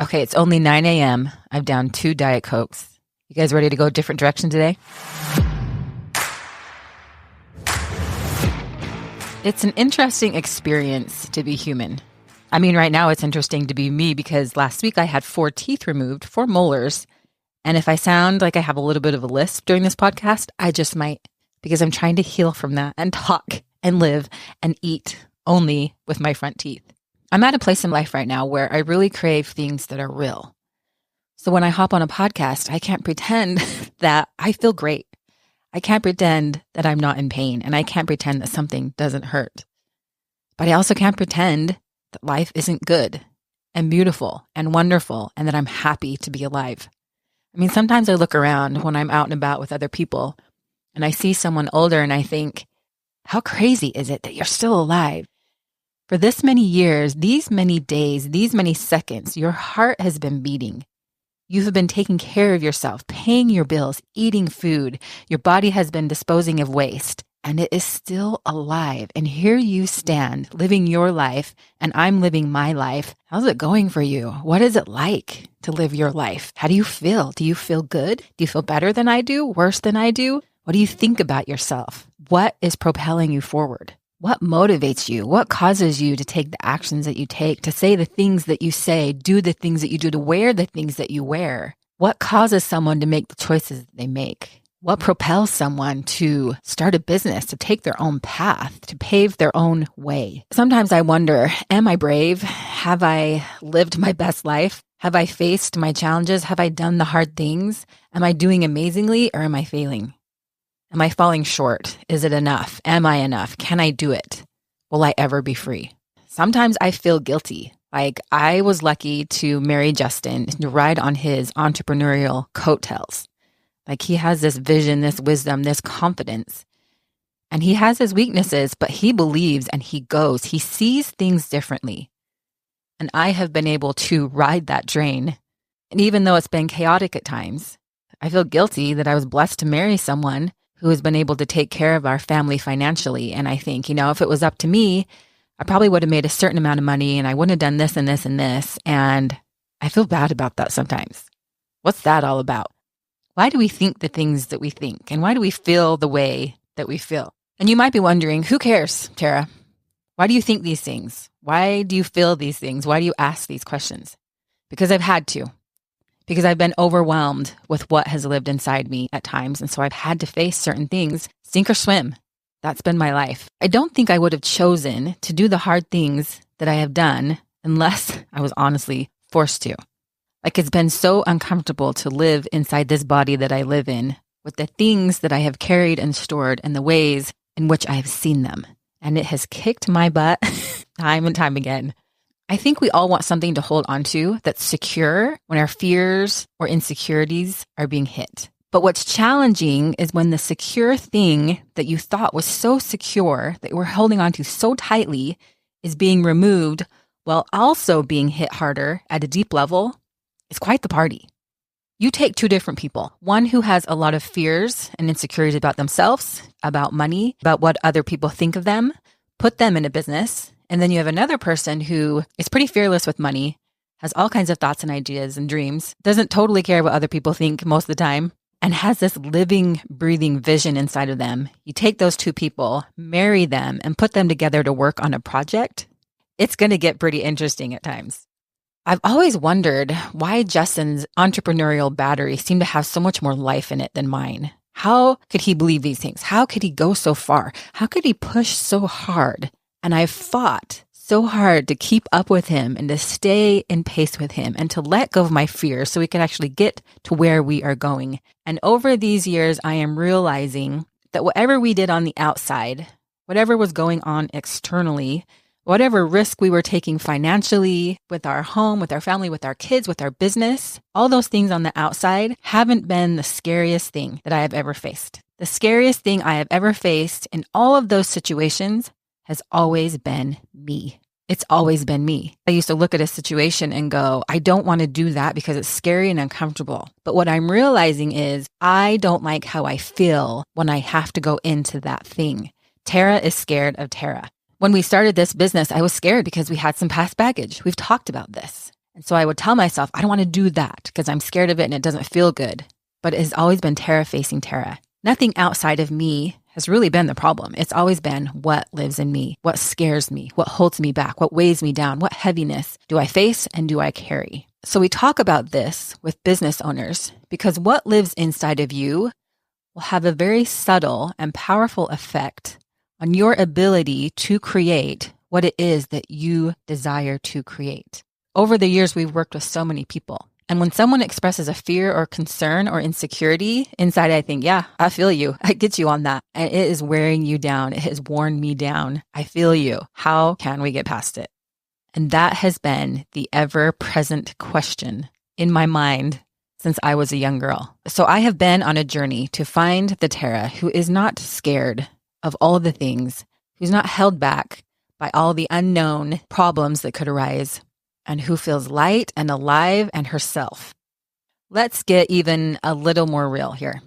Okay, it's only 9 a.m. I've downed 2 Diet Cokes. You guys ready to go a different direction today? It's an interesting experience to be human. I mean, right now it's interesting to be me because last week I had 4 teeth removed, 4 molars. And if I sound like I have a little bit of a lisp during this podcast, I just might, because I'm trying to heal from that and talk and live and eat only with my front teeth. I'm at a place in life right now where I really crave things that are real. So when I hop on a podcast, I can't pretend that I feel great. I can't pretend that I'm not in pain, and I can't pretend that something doesn't hurt. But I also can't pretend that life isn't good and beautiful and wonderful and that I'm happy to be alive. I mean, sometimes I look around when I'm out and about with other people and I see someone older and I think, how crazy is it that you're still alive? For this many years, these many days, these many seconds, your heart has been beating. You have been taking care of yourself, paying your bills, eating food. Your body has been disposing of waste, and it is still alive. And here you stand, living your life, and I'm living my life. How's it going for you? What is it like to live your life? How do you feel? Do you feel good? Do you feel better than I do? Worse than I do? What do you think about yourself? What is propelling you forward? What motivates you? What causes you to take the actions that you take, to say the things that you say, do the things that you do, to wear the things that you wear? What causes someone to make the choices that they make? What propels someone to start a business, to take their own path, to pave their own way? Sometimes I wonder, am I brave? Have I lived my best life? Have I faced my challenges? Have I done the hard things? Am I doing amazingly or am I failing? Am I falling short? Is it enough? Am I enough? Can I do it? Will I ever be free? Sometimes I feel guilty. Like I was lucky to marry Justin, to ride on his entrepreneurial coattails. Like he has this vision, this wisdom, this confidence. And he has his weaknesses, but he believes and he goes. He sees things differently. And I have been able to ride that train. And even though it's been chaotic at times, I feel guilty that I was blessed to marry someone who has been able to take care of our family financially. And I think, if it was up to me, I probably would have made a certain amount of money and I wouldn't have done this and this and this. And I feel bad about that sometimes. What's that all about? Why do we think the things that we think? And why do we feel the way that we feel? And you might be wondering, who cares, Tara? Why do you think these things? Why do you feel these things? Why do you ask these questions? Because I've had to. Because I've been overwhelmed with what has lived inside me at times. And so I've had to face certain things, sink or swim. That's been my life. I don't think I would have chosen to do the hard things that I have done unless I was honestly forced to. Like it's been so uncomfortable to live inside this body that I live in with the things that I have carried and stored and the ways in which I have seen them. And it has kicked my butt time and time again. I think we all want something to hold on to that's secure when our fears or insecurities are being hit. But what's challenging is when the secure thing that you thought was so secure, that you were holding on to so tightly, is being removed while also being hit harder at a deep level. It's quite the party. You take 2 different people, one who has a lot of fears and insecurities about themselves, about money, about what other people think of them, put them in a business. And then you have another person who is pretty fearless with money, has all kinds of thoughts and ideas and dreams, doesn't totally care what other people think most of the time, and has this living, breathing vision inside of them. You take those 2 people, marry them, and put them together to work on a project. It's going to get pretty interesting at times. I've always wondered why Justin's entrepreneurial battery seemed to have so much more life in it than mine. How could he believe these things? How could he go so far? How could he push so hard? And I've fought so hard to keep up with him and to stay in pace with him and to let go of my fears so we can actually get to where we are going. And over these years, I am realizing that whatever we did on the outside, whatever was going on externally, whatever risk we were taking financially, with our home, with our family, with our kids, with our business, all those things on the outside haven't been the scariest thing that I have ever faced. The scariest thing I have ever faced in all of those situations has always been me. It's always been me. I used to look at a situation and go, I don't want to do that because it's scary and uncomfortable. But what I'm realizing is I don't like how I feel when I have to go into that thing. Tara is scared of Tara. When we started this business, I was scared because we had some past baggage. We've talked about this. And so I would tell myself, I don't want to do that because I'm scared of it and it doesn't feel good. But it has always been Tara facing Tara. Nothing outside of me has really been the problem. It's always been what lives in me, what scares me, what holds me back, what weighs me down, what heaviness do I face and do I carry? So we talk about this with business owners because what lives inside of you will have a very subtle and powerful effect on your ability to create what it is that you desire to create. Over the years, we've worked with so many people. And when someone expresses a fear or concern or insecurity inside, I think, yeah, I feel you. I get you on that. And it is wearing you down. It has worn me down. I feel you. How can we get past it? And that has been the ever-present question in my mind since I was a young girl. So I have been on a journey to find the Tara who is not scared of all the things, who's not held back by all the unknown problems that could arise, and who feels light and alive and herself. Let's get even a little more real here.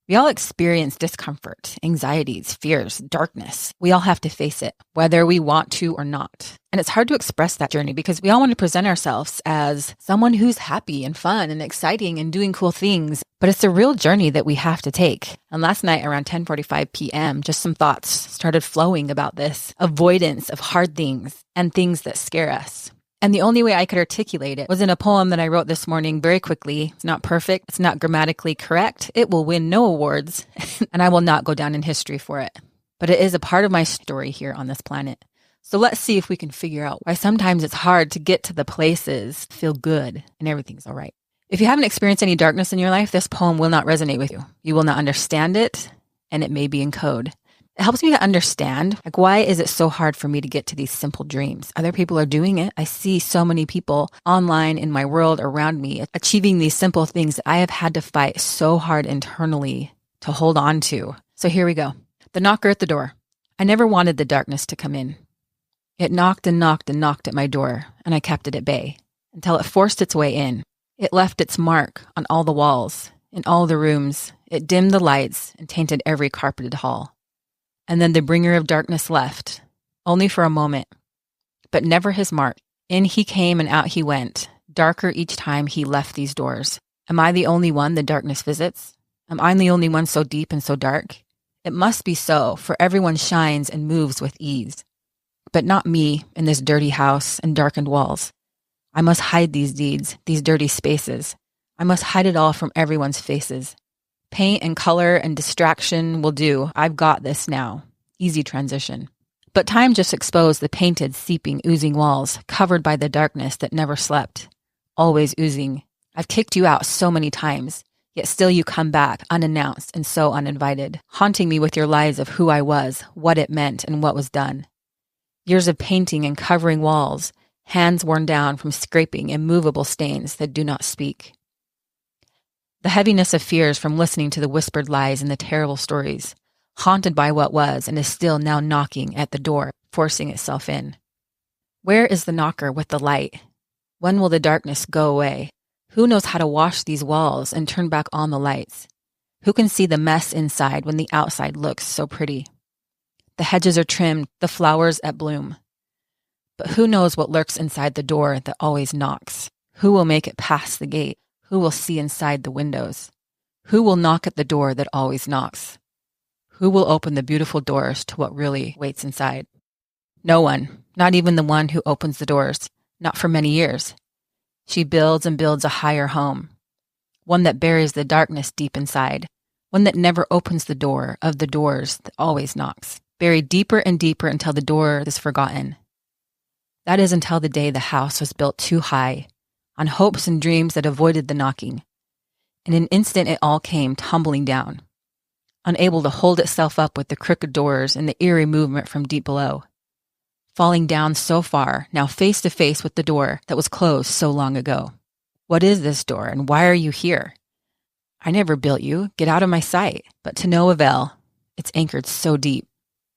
We all experience discomfort, anxieties, fears, darkness. We all have to face it, whether we want to or not. And it's hard to express that journey because we all want to present ourselves as someone who's happy and fun and exciting and doing cool things. But it's a real journey that we have to take. And last night around 10:45 p.m., just some thoughts started flowing about this avoidance of hard things and things that scare us. And the only way I could articulate it was in a poem that I wrote this morning very quickly. It's not perfect. It's not grammatically correct. It will win no awards, and I will not go down in history for it. But it is a part of my story here on this planet. So let's see if we can figure out why sometimes it's hard to get to the places, feel good, and everything's all right. If you haven't experienced any darkness in your life, this poem will not resonate with you. You will not understand it, and it may be in code. It helps me to understand, like, why is it so hard for me to get to these simple dreams? Other people are doing it. I see so many people online in my world around me achieving these simple things that I have had to fight so hard internally to hold on to. So here we go. The knocker at the door. I never wanted the darkness to come in. It knocked and knocked and knocked at my door, and I kept it at bay until it forced its way in. It left its mark on all the walls, in all the rooms. It dimmed the lights and tainted every carpeted hall. And then the bringer of darkness left, only for a moment, but never his mark. In he came and out he went, darker each time he left these doors. Am I the only one the darkness visits? Am I the only one so deep and so dark? It must be so, for everyone shines and moves with ease. But not me in this dirty house and darkened walls. I must hide these deeds, these dirty spaces. I must hide it all from everyone's faces. Paint and color and distraction will do. I've got this now. Easy transition. But time just exposed the painted, seeping, oozing walls, covered by the darkness that never slept, always oozing. I've kicked you out so many times, yet still you come back, unannounced and so uninvited, haunting me with your lies of who I was, what it meant, and what was done. Years of painting and covering walls, hands worn down from scraping immovable stains that do not speak. The heaviness of fears from listening to the whispered lies and the terrible stories, haunted by what was and is still now knocking at the door, forcing itself in. Where is the knocker with the light? When will the darkness go away? Who knows how to wash these walls and turn back on the lights? Who can see the mess inside when the outside looks so pretty? The hedges are trimmed, the flowers at bloom. But who knows what lurks inside the door that always knocks? Who will make it past the gate? Who will see inside the windows? Who will knock at the door that always knocks? Who will open the beautiful doors to what really waits inside? No one, not even the one who opens the doors, not for many years. She builds and builds a higher home, one that buries the darkness deep inside, one that never opens the door of the doors that always knocks, buried deeper and deeper until the door is forgotten. That is until the day the house was built too high, on hopes and dreams that avoided the knocking. In an instant it all came tumbling down, unable to hold itself up with the crooked doors and the eerie movement from deep below. Falling down so far, now face to face with the door that was closed so long ago. What is this door, and why are you here? I never built you. Get out of my sight. But to no avail. It's anchored so deep.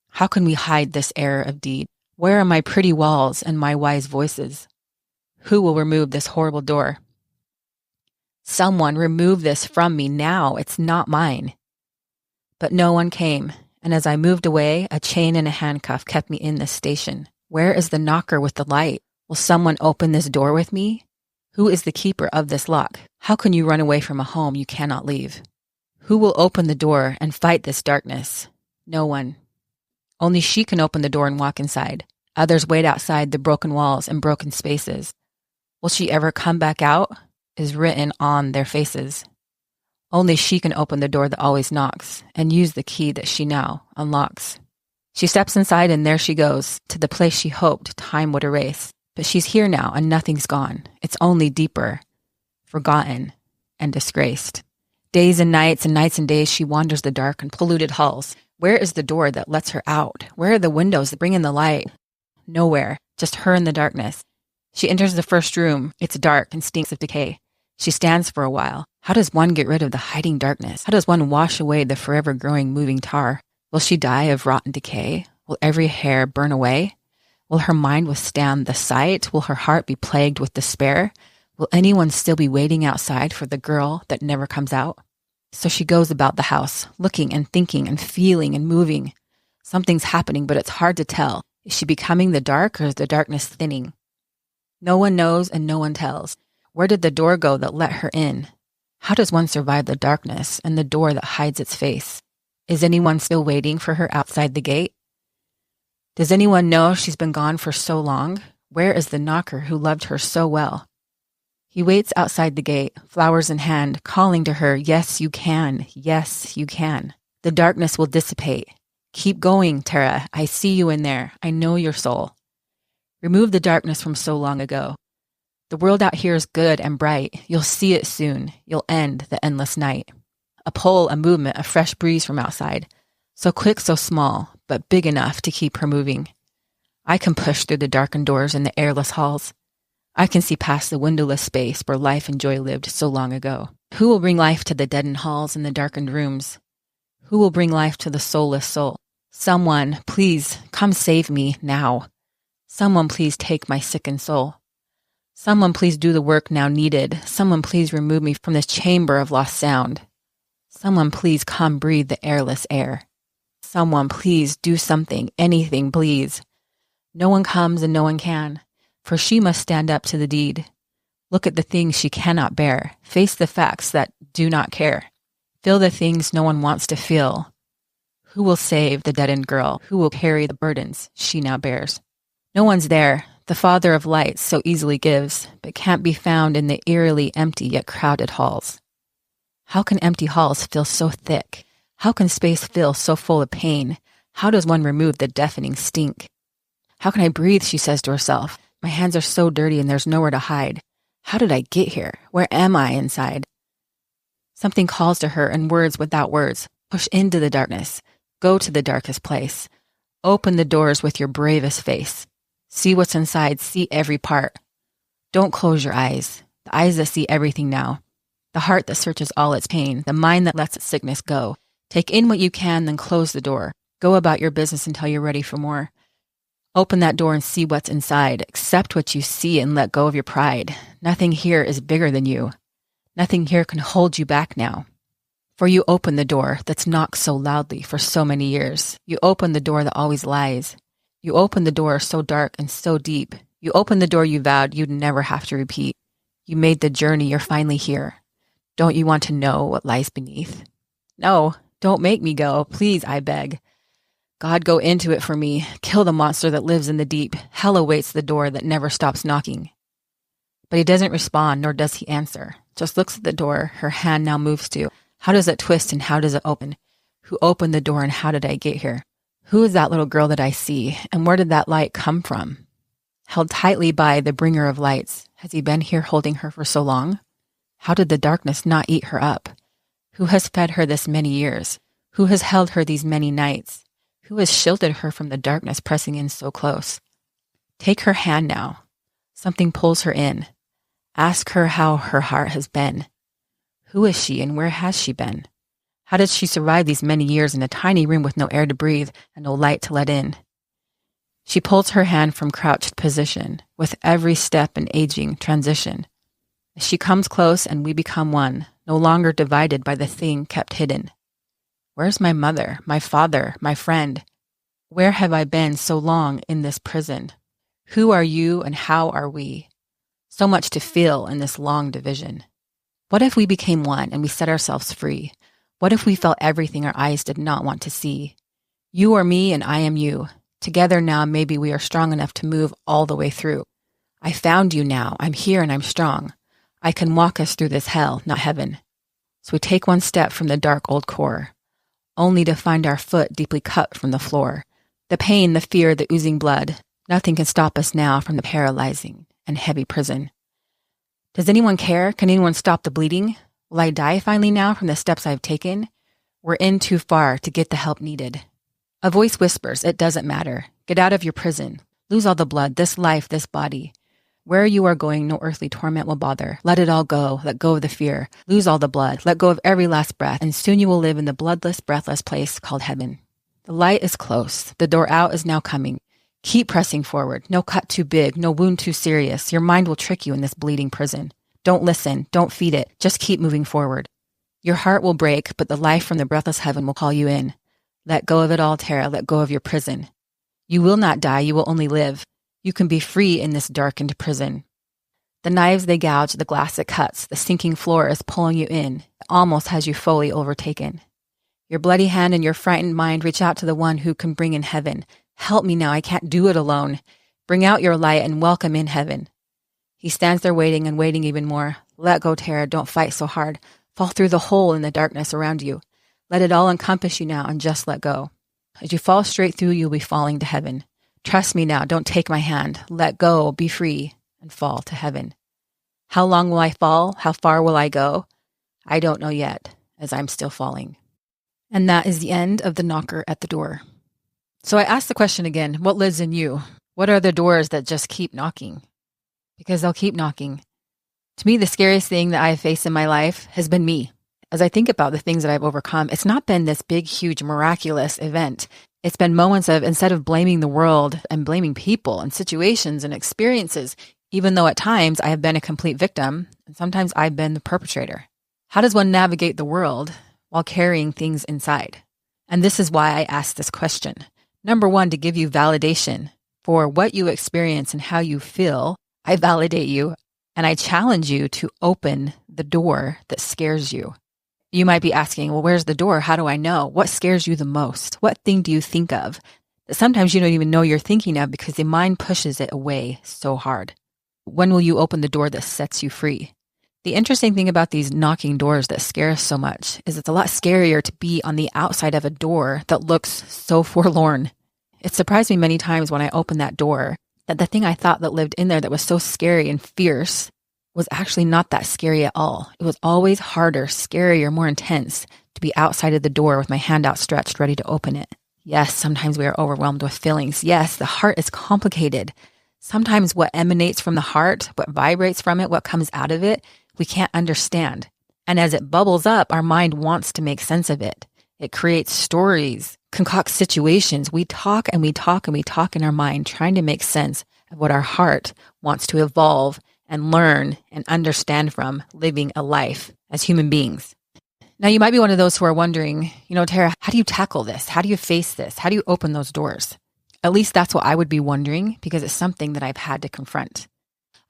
How can we hide this error of deed? Where are my pretty walls and my wise voices? Who will remove this horrible door? Someone remove this from me now. It's not mine. But no one came, and as I moved away, a chain and a handcuff kept me in this station. Where is the knocker with the light? Will someone open this door with me? Who is the keeper of this lock? How can you run away from a home you cannot leave? Who will open the door and fight this darkness? No one. Only she can open the door and walk inside. Others wait outside the broken walls and broken spaces. Will she ever come back out? Is written on their faces. Only she can open the door that always knocks and use the key that she now unlocks. She steps inside and there she goes, to the place she hoped time would erase. But she's here now and nothing's gone. It's only deeper, forgotten, and disgraced. Days and nights and days she wanders the dark and polluted halls. Where is the door that lets her out? Where are the windows that bring in the light? Nowhere, just her in the darkness. She enters the first room. It's dark and stinks of decay. She stands for a while. How does one get rid of the hiding darkness? How does one wash away the forever growing, moving tar? Will she die of rotten decay? Will every hair burn away? Will her mind withstand the sight? Will her heart be plagued with despair? Will anyone still be waiting outside for the girl that never comes out? So she goes about the house, looking and thinking and feeling and moving. Something's happening, but it's hard to tell. Is she becoming the dark or is the darkness thinning? No one knows and no one tells. Where did the door go that let her in? How does one survive the darkness and the door that hides its face? Is anyone still waiting for her outside the gate? Does anyone know she's been gone for so long? Where is the knocker who loved her so well? He waits outside the gate, flowers in hand, calling to her, yes, you can. Yes, you can. The darkness will dissipate. Keep going, Tara. I see you in there. I know your soul. Remove the darkness from so long ago. The world out here is good and bright. You'll see it soon. You'll end the endless night. A pull, a movement, a fresh breeze from outside. So quick, so small, but big enough to keep her moving. I can push through the darkened doors and the airless halls. I can see past the windowless space where life and joy lived so long ago. Who will bring life to the deadened halls and the darkened rooms? Who will bring life to the soulless soul? Someone, please, come save me now. Someone, please take my sickened soul. Someone, please do the work now needed. Someone, please remove me from this chamber of lost sound. Someone, please come breathe the airless air. Someone, please do something, anything, please. No one comes and no one can, for she must stand up to the deed. Look at the things she cannot bear. Face the facts that do not care. Feel the things no one wants to feel. Who will save the deadened girl? Who will carry the burdens she now bears? No one's there. The Father of lights so easily gives, but can't be found in the eerily empty yet crowded halls. How can empty halls feel so thick? How can space feel so full of pain? How does one remove the deafening stink? How can I breathe, she says to herself. My hands are so dirty and there's nowhere to hide. How did I get here? Where am I inside? Something calls to her in words without words. Push into the darkness. Go to the darkest place. Open the doors with your bravest face. See what's inside. See every part. Don't close your eyes. The eyes that see everything now. The heart that searches all its pain. The mind that lets its sickness go. Take in what you can, then close the door. Go about your business until you're ready for more. Open that door and see what's inside. Accept what you see and let go of your pride. Nothing here is bigger than you. Nothing here can hold you back now. For you open the door that's knocked so loudly for so many years. You open the door that always lies. You open the door so dark and so deep. You open the door you vowed you'd never have to repeat. You made the journey, you're finally here. Don't you want to know what lies beneath? No, don't make me go. Please, I beg. God, go into it for me. Kill the monster that lives in the deep. Hell awaits the door that never stops knocking. But he doesn't respond, nor does he answer. Just looks at the door her hand now moves to. How does it twist and how does it open? Who opened the door and how did I get here? Who is that little girl that I see? And where did that light come from? Held tightly by the bringer of lights. Has he been here holding her for so long? How did the darkness not eat her up? Who has fed her this many years? Who has held her these many nights? Who has shielded her from the darkness pressing in so close? Take her hand now. Something pulls her in. Ask her how her heart has been. Who is she and where has she been? How did she survive these many years in a tiny room with no air to breathe and no light to let in? She pulls her hand from crouched position with every step an aging transition. She comes close and we become one, no longer divided by the thing kept hidden. Where's my mother, my father, my friend? Where have I been so long in this prison? Who are you and how are we? So much to feel in this long division. What if we became one and we set ourselves free? What if we felt everything our eyes did not want to see? You are me and I am you. Together now, maybe we are strong enough to move all the way through. I found you now. I'm here and I'm strong. I can walk us through this hell, not heaven. So we take one step from the dark old core, only to find our foot deeply cut from the floor. The pain, the fear, the oozing blood, nothing can stop us now from the paralyzing and heavy prison. Does anyone care? Can anyone stop the bleeding? Will I die finally now from the steps I've taken? We're in too far to get the help needed. A voice whispers, it doesn't matter. Get out of your prison. Lose all the blood, this life, this body. Where you are going, no earthly torment will bother. Let it all go. Let go of the fear. Lose all the blood. Let go of every last breath, and soon you will live in the bloodless, breathless place called heaven. The light is close. The door out is now coming. Keep pressing forward. No cut too big. No wound too serious. Your mind will trick you in this bleeding prison. Don't listen. Don't feed it. Just keep moving forward. Your heart will break, but the life from the breathless heaven will call you in. Let go of it all, Tara. Let go of your prison. You will not die. You will only live. You can be free in this darkened prison. The knives they gouge, the glass it cuts, the sinking floor is pulling you in. It almost has you fully overtaken. Your bloody hand and your frightened mind reach out to the one who can bring in heaven. Help me now, I can't do it alone. Bring out your light and welcome in heaven. He stands there waiting and waiting even more. Let go, Tara, don't fight so hard. Fall through the hole in the darkness around you. Let it all encompass you now and just let go. As you fall straight through, you'll be falling to heaven. Trust me now, don't take my hand. Let go, be free, and fall to heaven. How long will I fall? How far will I go? I don't know yet, as I'm still falling. And that is the end of the knocker at the door. So I asked the question again, what lives in you? What are the doors that just keep knocking? Because they'll keep knocking. To me, the scariest thing that I've faced in my life has been me. As I think about the things that I've overcome, it's not been this big, huge, miraculous event. It's been moments of, instead of blaming the world and blaming people and situations and experiences, even though at times I have been a complete victim, and sometimes I've been the perpetrator. How does one navigate the world while carrying things inside? And this is why I asked this question. Number one, to give you validation for what you experience and how you feel. I validate you, and I challenge you to open the door that scares you. You might be asking, well, where's the door? How do I know? What scares you the most? What thing do you think of that sometimes you don't even know you're thinking of because the mind pushes it away so hard? When will you open the door that sets you free? The interesting thing about these knocking doors that scare us so much is it's a lot scarier to be on the outside of a door that looks so forlorn. It surprised me many times when I opened that door that the thing I thought that lived in there that was so scary and fierce was actually not that scary at all. It was always harder, scarier, more intense to be outside of the door with my hand outstretched, ready to open it. Yes, sometimes we are overwhelmed with feelings. Yes, the heart is complicated. Sometimes what emanates from the heart, what vibrates from it, what comes out of it, we can't understand. And as it bubbles up, our mind wants to make sense of it. It creates stories, concocts situations. We talk and we talk and we talk in our mind, trying to make sense of what our heart wants to evolve and learn and understand from living a life as human beings. Now, you might be one of those who are wondering, Tara, how do you tackle this? How do you face this? How do you open those doors? At least that's what I would be wondering, because it's something that I've had to confront.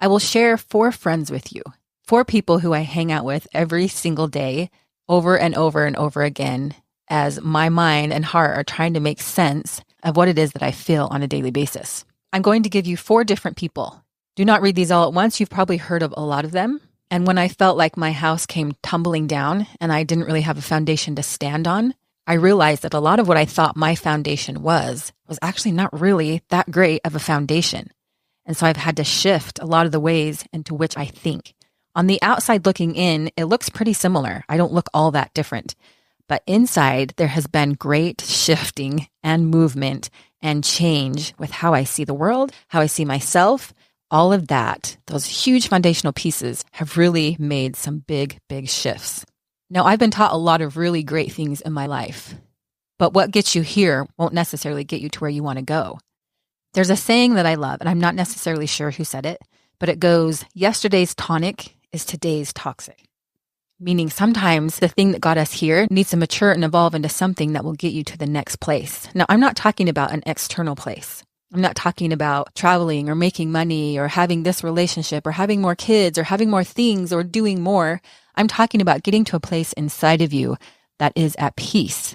I will share 4 friends with you, 4 people who I hang out with every single day, over and over and over again, as my mind and heart are trying to make sense of what it is that I feel on a daily basis. I'm going to give you 4 different people. Do not read these all at once. You've probably heard of a lot of them. And when I felt like my house came tumbling down and I didn't really have a foundation to stand on, I realized that a lot of what I thought my foundation was actually not really that great of a foundation. And so I've had to shift a lot of the ways into which I think. On the outside looking in, it looks pretty similar. I don't look all that different. But inside, there has been great shifting and movement and change with how I see the world, how I see myself. All of that, those huge foundational pieces have really made some big, big shifts. Now, I've been taught a lot of really great things in my life, but what gets you here won't necessarily get you to where you want to go. There's a saying that I love, and I'm not necessarily sure who said it, but it goes, yesterday's tonic is today's toxic. Meaning sometimes the thing that got us here needs to mature and evolve into something that will get you to the next place. Now, I'm not talking about an external place. I'm not talking about traveling or making money or having this relationship or having more kids or having more things or doing more. I'm talking about getting to a place inside of you that is at peace,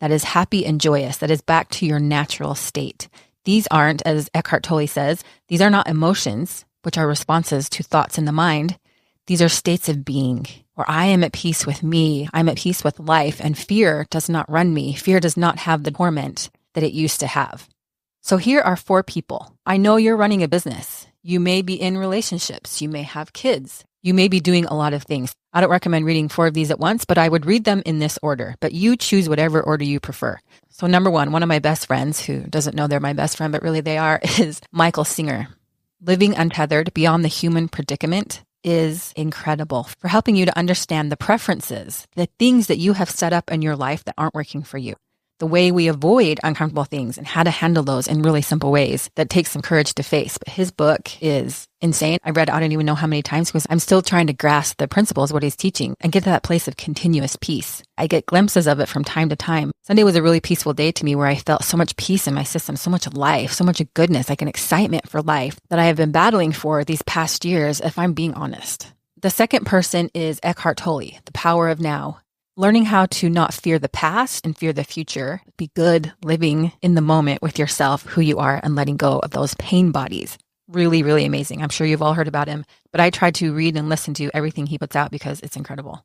that is happy and joyous, that is back to your natural state. These aren't, as Eckhart Tolle says, these are not emotions, which are responses to thoughts in the mind. These are states of being where I am at peace with me. I'm at peace with life, and fear does not run me. Fear does not have the torment that it used to have. So here are 4 people. I know you're running a business. You may be in relationships. You may have kids. You may be doing a lot of things. I don't recommend reading 4 of these at once, but I would read them in this order. But you choose whatever order you prefer. So number 1, one of my best friends, who doesn't know they're my best friend, but really they are, is Michael Singer. Living Untethered Beyond the Human Predicament is incredible for helping you to understand the preferences, the things that you have set up in your life that aren't working for you. The way we avoid uncomfortable things and how to handle those in really simple ways that takes some courage to face. But his book is insane. I read it, I don't even know how many times, because I'm still trying to grasp the principles, what he's teaching, and get to that place of continuous peace. I get glimpses of it from time to time. Sunday was a really peaceful day to me where I felt so much peace in my system, so much life, so much goodness, like an excitement for life that I have been battling for these past years, if I'm being honest. The second person is Eckhart Tolle, The Power of Now. Learning how to not fear the past and fear the future. Be good living in the moment with yourself, who you are, and letting go of those pain bodies. Really, really amazing. I'm sure you've all heard about him, but I try to read and listen to everything he puts out because it's incredible.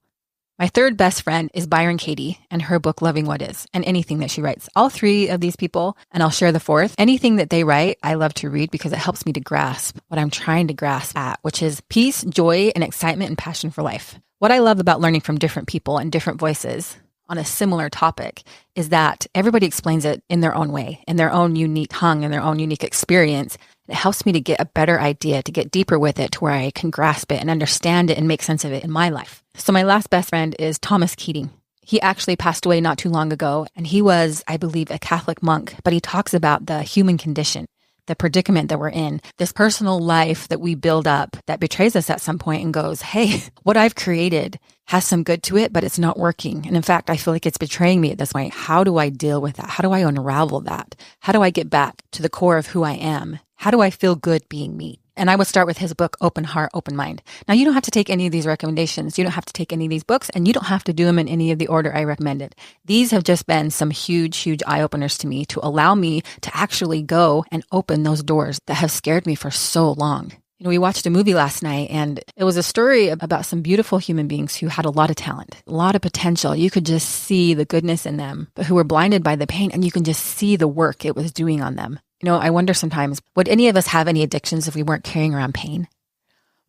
My third best friend is Byron Katie and her book, Loving What Is, and anything that she writes. All 3 of these people, and I'll share the 4th, anything that they write, I love to read because it helps me to grasp what I'm trying to grasp at, which is peace, joy, and excitement and passion for life. What I love about learning from different people and different voices on a similar topic is that everybody explains it in their own way, in their own unique tongue, in their own unique experience. It helps me to get a better idea, to get deeper with it, to where I can grasp it and understand it and make sense of it in my life. So my last best friend is Thomas Keating. He actually passed away not too long ago, and he was, I believe, a Catholic monk, but he talks about the human condition, the predicament that we're in, this personal life that we build up that betrays us at some point and goes, hey, what I've created has some good to it, but it's not working. And in fact, I feel like it's betraying me at this point. How do I deal with that? How do I unravel that? How do I get back to the core of who I am? How do I feel good being me? And I would start with his book, Open Heart, Open Mind. Now, you don't have to take any of these recommendations. You don't have to take any of these books, and you don't have to do them in any of the order I recommended. These have just been some huge, huge eye-openers to me to allow me to actually go and open those doors that have scared me for so long. You know, we watched a movie last night, and it was a story about some beautiful human beings who had a lot of talent, a lot of potential. You could just see the goodness in them, but who were blinded by the pain, and you can just see the work it was doing on them. You know, I wonder sometimes, would any of us have any addictions if we weren't carrying around pain?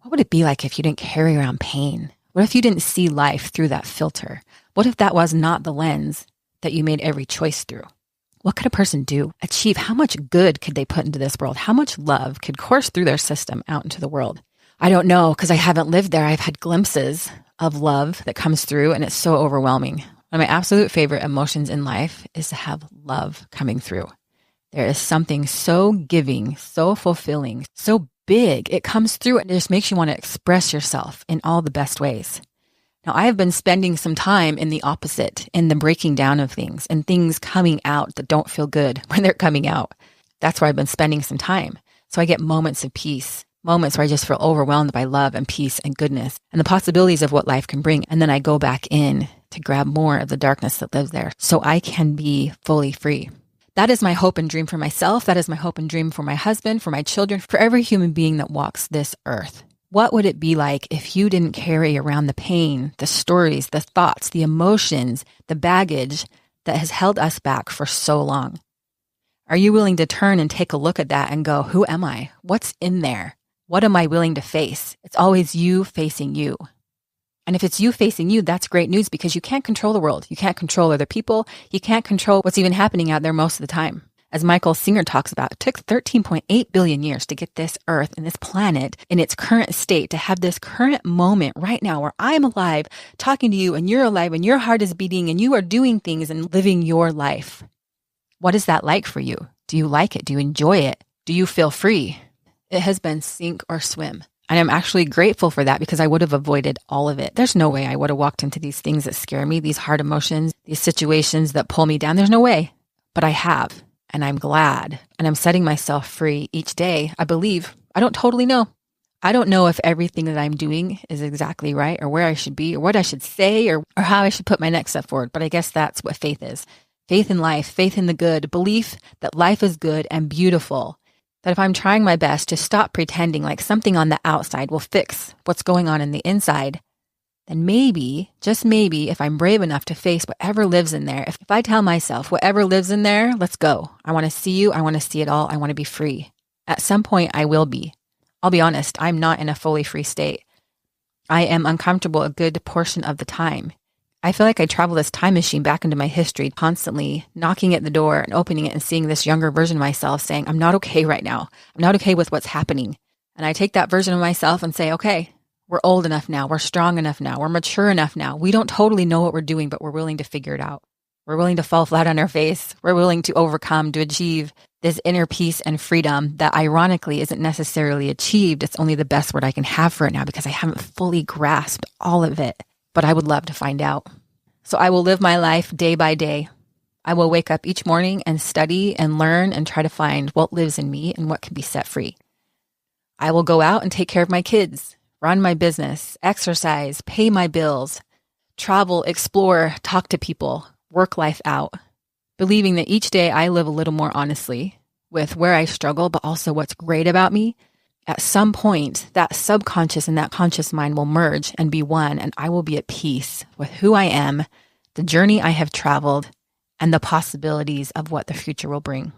What would it be like if you didn't carry around pain? What if you didn't see life through that filter? What if that was not the lens that you made every choice through? What could a person do, achieve? How much good could they put into this world? How much love could course through their system out into the world? I don't know, because I haven't lived there. I've had glimpses of love that comes through, and it's so overwhelming. One of my absolute favorite emotions in life is to have love coming through. There is something so giving, so fulfilling, so big. It comes through and it just makes you want to express yourself in all the best ways. Now, I have been spending some time in the opposite, in the breaking down of things and things coming out that don't feel good when they're coming out. That's where I've been spending some time. So I get moments of peace, moments where I just feel overwhelmed by love and peace and goodness and the possibilities of what life can bring. And then I go back in to grab more of the darkness that lives there so I can be fully free. That is my hope and dream for myself. That is my hope and dream for my husband, for my children, for every human being that walks this earth. What would it be like if you didn't carry around the pain, the stories, the thoughts, the emotions, the baggage that has held us back for so long? Are you willing to turn and take a look at that and go, who am I? What's in there? What am I willing to face? It's always you facing you. And if it's you facing you, that's great news because you can't control the world. You can't control other people. You can't control what's even happening out there most of the time. As Michael Singer talks about, it took 13.8 billion years to get this earth and this planet in its current state, to have this current moment right now where I'm alive, talking to you, and you're alive, and your heart is beating, and you are doing things and living your life. What is that like for you? Do you like it? Do you enjoy it? Do you feel free? It has been sink or swim. And I'm actually grateful for that because I would have avoided all of it. There's no way I would have walked into these things that scare me, these hard emotions, these situations that pull me down. There's no way, but I have. and I'm glad, and I'm setting myself free each day. I believe. I don't totally know. I don't know if everything that I'm doing is exactly right or where I should be or what I should say or how I should put my next step forward. But I guess that's what faith is. Faith in life, faith in the good, belief that life is good and beautiful. That if I'm trying my best to stop pretending like something on the outside will fix what's going on in the inside, then maybe, just maybe, if I'm brave enough to face whatever lives in there, if I tell myself, whatever lives in there, let's go. I want to see you. I want to see it all. I want to be free. At some point, I will be. I'll be honest, I'm not in a fully free state. I am uncomfortable a good portion of the time. I feel like I travel this time machine back into my history, constantly knocking at the door and opening it and seeing this younger version of myself saying, I'm not okay right now. I'm not okay with what's happening. And I take that version of myself and say, okay, we're old enough now. We're strong enough now. We're mature enough now. We don't totally know what we're doing, but we're willing to figure it out. We're willing to fall flat on our face. We're willing to overcome, to achieve this inner peace and freedom that ironically isn't necessarily achieved. It's only the best word I can have for it now because I haven't fully grasped all of it. But I would love to find out. So I will live my life day by day. I will wake up each morning and study and learn and try to find what lives in me and what can be set free. I will go out and take care of my kids, run my business, exercise, pay my bills, travel, explore, talk to people, work life out, believing that each day I live a little more honestly with where I struggle, but also what's great about me. At some point, that subconscious and that conscious mind will merge and be one, and I will be at peace with who I am, the journey I have traveled, and the possibilities of what the future will bring.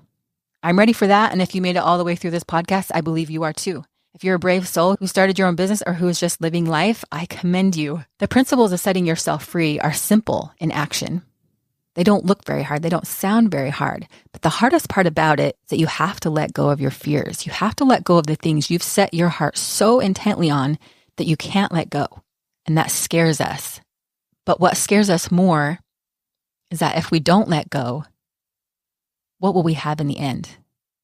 I'm ready for that, and if you made it all the way through this podcast, I believe you are too. If you're a brave soul who started your own business or who is just living life, I commend you. The principles of setting yourself free are simple in action. They don't look very hard. They don't sound very hard. But the hardest part about it is that you have to let go of your fears. You have to let go of the things you've set your heart so intently on that you can't let go. And that scares us. But what scares us more is that if we don't let go, what will we have in the end?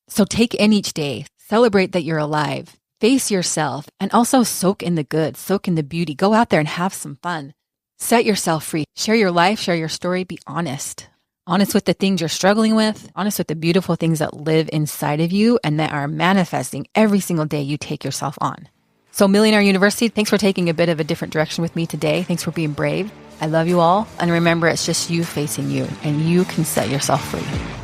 So take in each day. Celebrate that you're alive. Face yourself and also soak in the good. Soak in the beauty. Go out there and have some fun. Set yourself free. Share your life, share your story, be honest. Honest with the things you're struggling with, honest with the beautiful things that live inside of you and that are manifesting every single day you take yourself on. So Millionaire University, thanks for taking a bit of a different direction with me today. Thanks for being brave. I love you all. And remember, it's just you facing you and you can set yourself free.